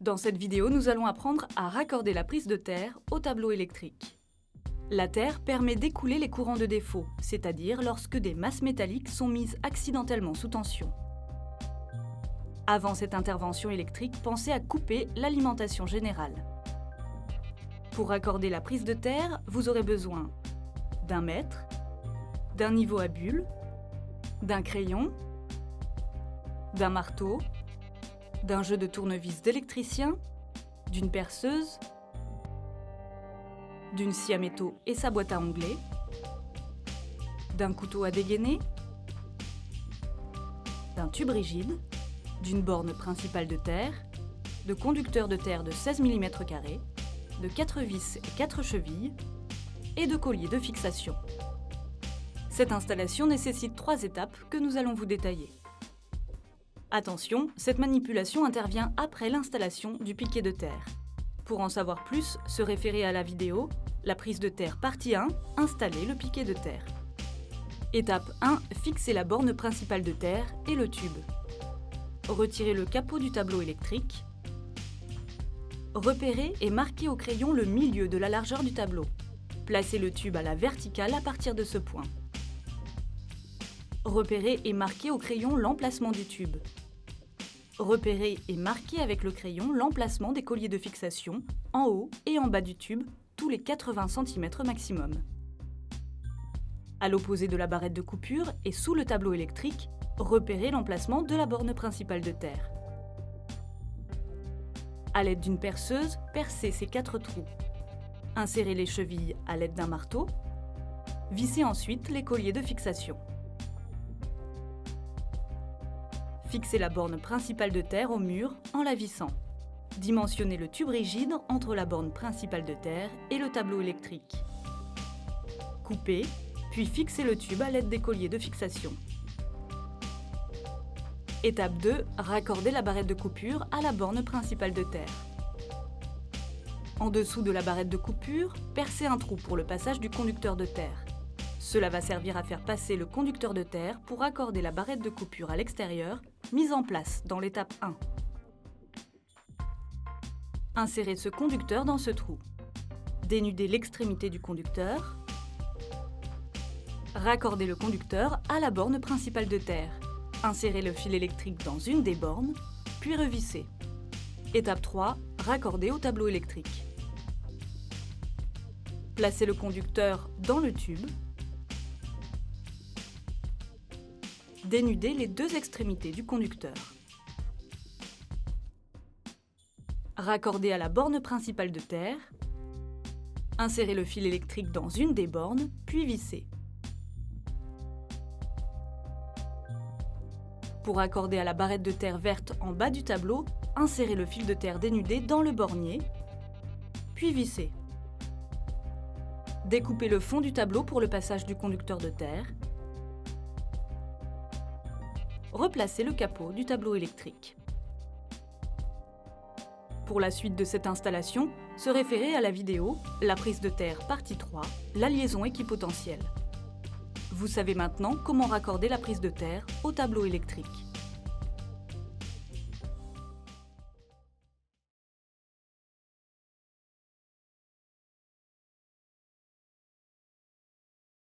Dans cette vidéo, nous allons apprendre à raccorder la prise de terre au tableau électrique. La terre permet d'écouler les courants de défaut, c'est-à-dire lorsque des masses métalliques sont mises accidentellement sous tension. Avant cette intervention électrique, pensez à couper l'alimentation générale. Pour raccorder la prise de terre, vous aurez besoin d'un mètre, d'un niveau à bulles, d'un crayon, d'un marteau, d'un jeu de tournevis d'électricien, d'une perceuse, d'une scie à métaux et sa boîte à onglets, d'un couteau à dégainer, d'un tube rigide, d'une borne principale de terre, de conducteurs de terre de 16 mm², de 4 vis et 4 chevilles et de colliers de fixation. Cette installation nécessite 3 étapes que nous allons vous détailler. Attention, cette manipulation intervient après l'installation du piquet de terre. Pour en savoir plus, se référer à la vidéo « La prise de terre partie 1 » Installer le piquet de terre. Étape 1. Fixer la borne principale de terre et le tube. Retirez le capot du tableau électrique. Repérez et marquez au crayon le milieu de la largeur du tableau. Placez le tube à la verticale à partir de ce point. Repérez et marquez au crayon l'emplacement du tube. Repérez et marquez avec le crayon l'emplacement des colliers de fixation en haut et en bas du tube, tous les 80 cm maximum. À l'opposé de la barrette de coupure et sous le tableau électrique, repérez l'emplacement de la borne principale de terre. À l'aide d'une perceuse, percez ces 4 trous. Insérez les chevilles à l'aide d'un marteau. Vissez ensuite les colliers de fixation. Fixez la borne principale de terre au mur en la vissant. Dimensionnez le tube rigide entre la borne principale de terre et le tableau électrique. Coupez, puis fixez le tube à l'aide des colliers de fixation. Étape 2. Raccordez la barrette de coupure à la borne principale de terre. En dessous de la barrette de coupure, percez un trou pour le passage du conducteur de terre. Cela va servir à faire passer le conducteur de terre pour raccorder la barrette de coupure à l'extérieur, mise en place dans l'étape 1. Insérez ce conducteur dans ce trou. Dénudez l'extrémité du conducteur. Raccordez le conducteur à la borne principale de terre. Insérez le fil électrique dans une des bornes, puis revissez. Étape 3. Raccordez au tableau électrique. Placez le conducteur dans le tube. Dénudez les 2 extrémités du conducteur. Raccordez à la borne principale de terre. Insérez le fil électrique dans une des bornes, puis vissez. Pour raccorder à la barrette de terre verte en bas du tableau, insérez le fil de terre dénudé dans le bornier, puis vissez. Découpez le fond du tableau pour le passage du conducteur de terre. Replacez le capot du tableau électrique. Pour la suite de cette installation, se référer à la vidéo « La prise de terre partie 3 » La liaison équipotentielle. Vous savez maintenant comment raccorder la prise de terre au tableau électrique.